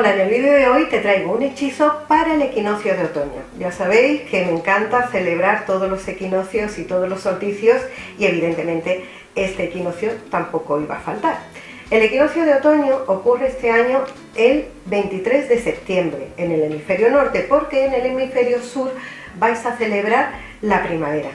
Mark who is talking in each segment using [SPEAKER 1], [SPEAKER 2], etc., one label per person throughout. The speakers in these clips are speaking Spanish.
[SPEAKER 1] Hola, en el vídeo de hoy te traigo un hechizo para el equinoccio de otoño. Ya sabéis que me encanta celebrar todos los equinoccios y todos los solsticios y evidentemente este equinoccio tampoco iba a faltar. El equinoccio de otoño ocurre este año el 23 de septiembre en el hemisferio norte, porque en el hemisferio sur vais a celebrar la primavera.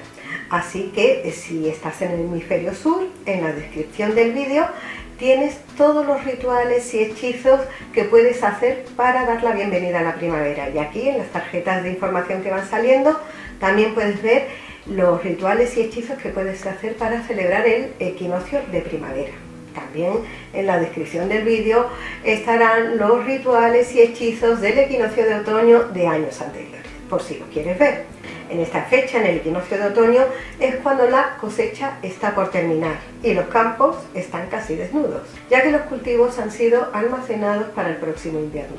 [SPEAKER 1] Así que si estás en el hemisferio sur, en la descripción del vídeo tienes todos los rituales y hechizos que puedes hacer para dar la bienvenida a la primavera. Y aquí en las tarjetas de información que van saliendo también puedes ver los rituales y hechizos que puedes hacer para celebrar el equinoccio de primavera. También en la descripción del vídeo estarán los rituales y hechizos del equinoccio de otoño de años anteriores, por si lo quieres ver. En esta fecha, en el equinoccio de otoño, es cuando la cosecha está por terminar y los campos están casi desnudos, ya que los cultivos han sido almacenados para el próximo invierno.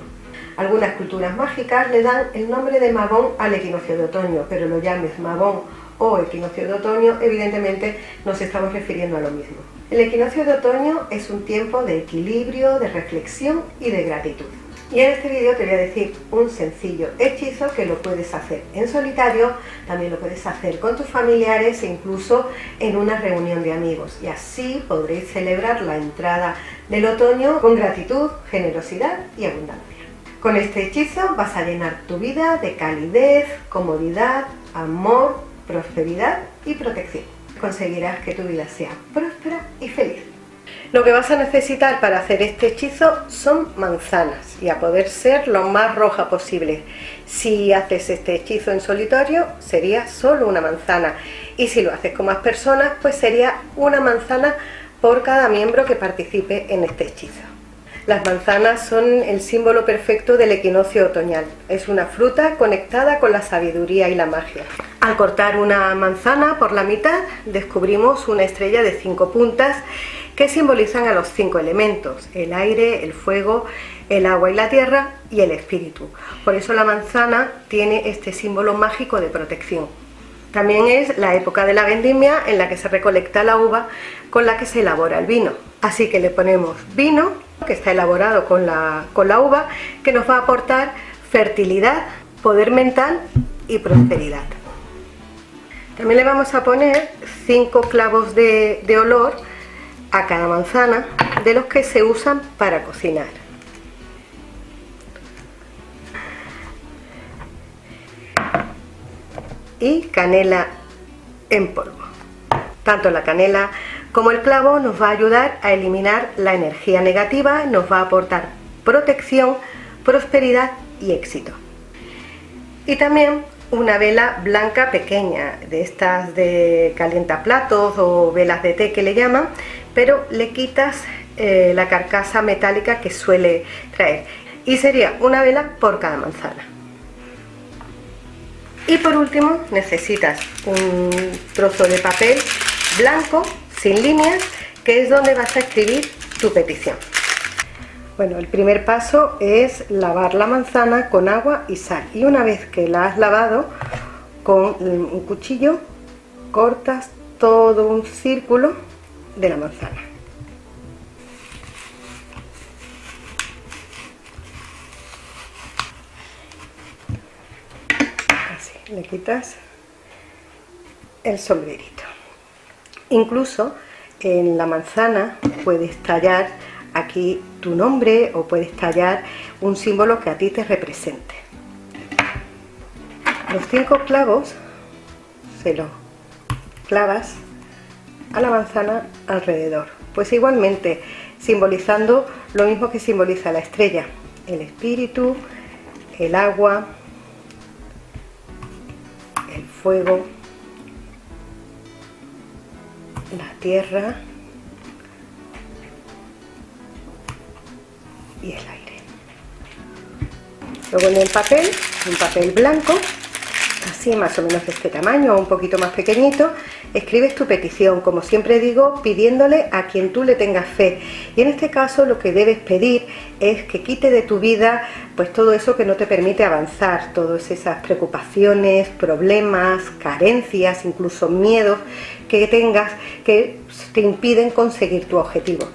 [SPEAKER 1] Algunas culturas mágicas le dan el nombre de Mabón al equinoccio de otoño, pero lo llames Mabón o equinoccio de otoño, evidentemente nos estamos refiriendo a lo mismo. El equinoccio de otoño es un tiempo de equilibrio, de reflexión y de gratitud. Y en este vídeo te voy a decir un sencillo hechizo que lo puedes hacer en solitario, también lo puedes hacer con tus familiares e incluso en una reunión de amigos. Y así podréis celebrar la entrada del otoño con gratitud, generosidad y abundancia. Con este hechizo vas a llenar tu vida de calidez, comodidad, amor, prosperidad y protección. Conseguirás que tu vida sea próspera y feliz. Lo que vas a necesitar para hacer este hechizo son manzanas y a poder ser lo más roja posible. Si haces este hechizo en solitario sería solo una manzana y si lo haces con más personas pues sería una manzana por cada miembro que participe en este hechizo. Las manzanas son el símbolo perfecto del equinoccio otoñal. Es una fruta conectada con la sabiduría y la magia. Al cortar una manzana por la mitad descubrimos una estrella de 5 puntas que simbolizan a los 5 elementos: el aire, el fuego, el agua y la tierra y el espíritu. Por eso la manzana tiene este símbolo mágico de protección. También es la época de la vendimia en la que se recolecta la uva con la que se elabora el vino. Así que le ponemos vino, que está elaborado con la uva, que nos va a aportar fertilidad, poder mental y prosperidad. También le vamos a poner 5 clavos de olor a cada manzana, de los que se usan para cocinar. Y canela en polvo. Tanto la canela como el clavo nos va a ayudar a eliminar la energía negativa, nos va a aportar protección, prosperidad y éxito. Y también una vela blanca pequeña, de estas de calientaplatos o velas de té que le llaman, pero le quitas la carcasa metálica que suele traer. Y sería una vela por cada manzana. Y por último necesitas un trozo de papel blanco, sin líneas, que es donde vas a escribir tu petición. Bueno, el primer paso es lavar la manzana con agua y sal. Y una vez que la has lavado, con un cuchillo cortas todo un círculo de la manzana. Así, le quitas el sombrerito. Incluso en la manzana puedes tallar aquí tu nombre o puedes tallar un símbolo que a ti te represente. Los 5 clavos se los clavas a la manzana alrededor, pues igualmente simbolizando lo mismo que simboliza la estrella: el espíritu, el agua, el fuego, la tierra y el aire. Luego en el papel, un papel blanco, así más o menos de este tamaño o un poquito más pequeñito, escribes tu petición, como siempre digo, pidiéndole a quien tú le tengas fe. Y en este caso lo que debes pedir es que quite de tu vida pues todo eso que no te permite avanzar, todas esas preocupaciones, problemas, carencias, incluso miedos que tengas que te impiden conseguir tu objetivo.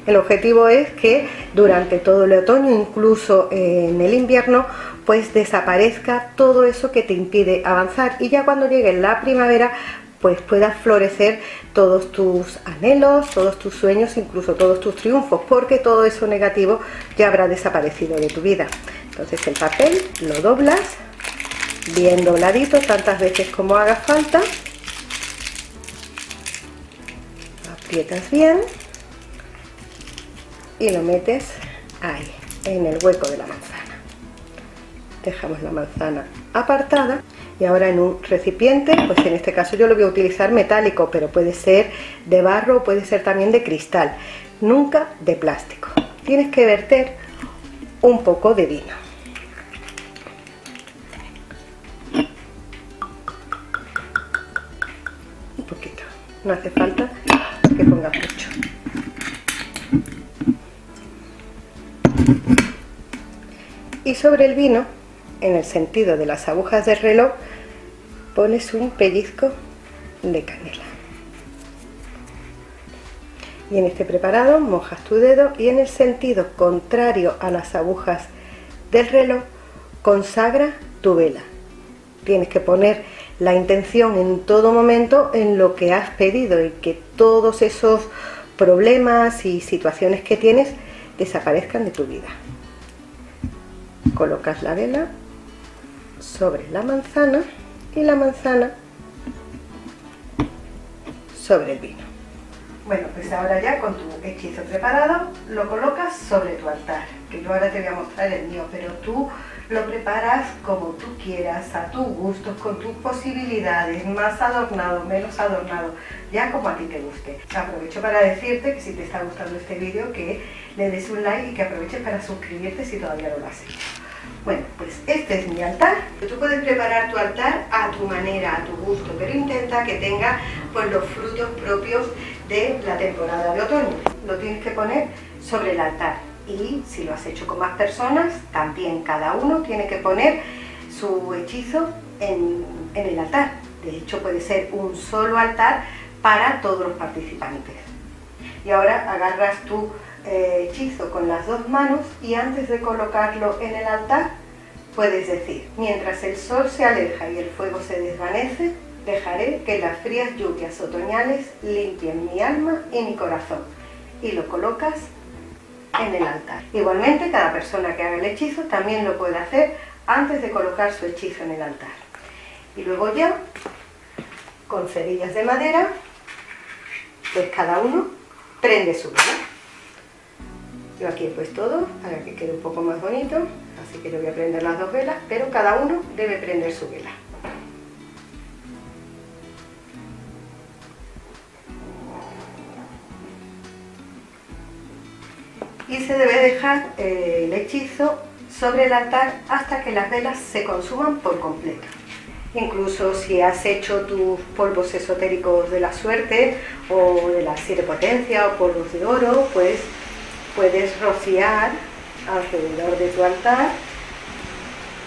[SPEAKER 1] El objetivo es que durante todo el otoño, incluso en el invierno, pues desaparezca todo eso que te impide avanzar, y ya cuando llegue la primavera pues puedas florecer todos tus anhelos, todos tus sueños, incluso todos tus triunfos, porque todo eso negativo ya habrá desaparecido de tu vida. Entonces el papel lo doblas bien dobladito, tantas veces como haga falta, aprietas bien y lo metes ahí, en el hueco de la manzana. Dejamos la manzana apartada y ahora en un recipiente, pues en este caso yo lo voy a utilizar metálico, pero puede ser de barro o puede ser también de cristal, nunca de plástico. Tienes que verter un poco de vino. Un poquito, no hace falta que pongas mucho. Y sobre el vino, en el sentido de las agujas del reloj, pones un pellizco de canela. Y en este preparado mojas tu dedo y en el sentido contrario a las agujas del reloj consagra tu vela. Tienes que poner la intención en todo momento en lo que has pedido y que todos esos problemas y situaciones que tienes desaparezcan de tu vida. Colocas la vela sobre la manzana y la manzana sobre el vino. Bueno, pues ahora ya con tu hechizo preparado lo colocas sobre tu altar, que yo ahora te voy a mostrar el mío, pero tú lo preparas como tú quieras, a tu gusto, con tus posibilidades, más adornado, menos adornado, ya como a ti te guste. Aprovecho para decirte que si te está gustando este vídeo, que le des un like y que aproveches para suscribirte si todavía no lo has hecho. Bueno, pues este es mi altar. Tú puedes preparar tu altar a tu manera, a tu gusto, pero intenta que tenga pues los frutos propios de la temporada de otoño. Lo tienes que poner sobre el altar, y si lo has hecho con más personas, también cada uno tiene que poner su hechizo en el altar. De hecho, puede ser un solo altar para todos los participantes. Y ahora agarras tu hechizo con las dos manos y antes de colocarlo en el altar puedes decir: mientras el sol se aleja y el fuego se desvanece, dejaré que las frías lluvias otoñales limpien mi alma y mi corazón. Y lo colocas en el altar. Igualmente, cada persona que haga el hechizo también lo puede hacer antes de colocar su hechizo en el altar. Y luego ya, con cerillas de madera, pues cada uno prende su vela. Yo aquí he puesto dos para que quede un poco más bonito, así que yo voy a prender las dos velas, pero cada uno debe prender su vela. Y se debe dejar el hechizo sobre el altar hasta que las velas se consuman por completo. Incluso si has hecho tus polvos esotéricos de la suerte o de las 7 potencias o polvos de oro, pues puedes rociar alrededor de tu altar,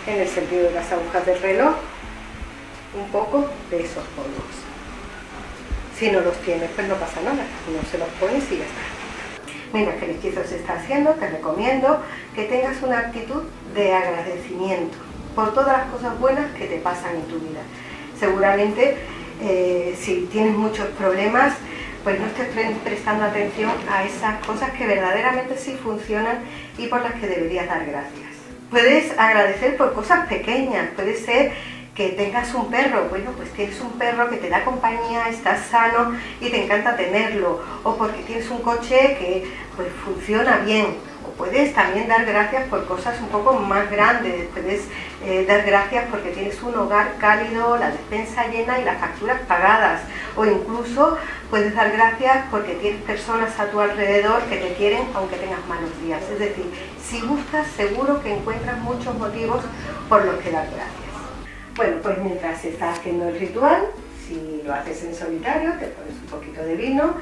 [SPEAKER 1] en el sentido de las agujas del reloj, un poco de esos polvos. Si no los tienes, pues no pasa nada, no se los pones y ya está. Mira que el hechizo se está haciendo, te recomiendo que tengas una actitud de agradecimiento por todas las cosas buenas que te pasan en tu vida. Seguramente si tienes muchos problemas, pues no estés prestando atención a esas cosas que verdaderamente sí funcionan y por las que deberías dar gracias. Puedes agradecer por cosas pequeñas, puede ser que tengas un perro, bueno, pues tienes un perro que te da compañía, estás sano y te encanta tenerlo, o porque tienes un coche que pues funciona bien, o puedes también dar gracias por cosas un poco más grandes, puedes dar gracias porque tienes un hogar cálido, la despensa llena y las facturas pagadas, o incluso puedes dar gracias porque tienes personas a tu alrededor que te quieren aunque tengas malos días. Es decir, si buscas, seguro que encuentras muchos motivos por los que dar gracias. Bueno, pues mientras estás haciendo el ritual, si lo haces en solitario, te pones un poquito de vino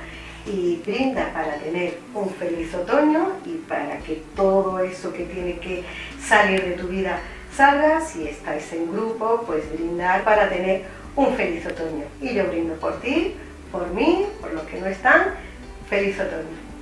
[SPEAKER 1] y brinda para tener un feliz otoño y para que todo eso que tiene que salir de tu vida salga. Si estáis en grupo, pues brindar para tener un feliz otoño. Y yo brindo por ti, por mí, por los que no están. Feliz otoño.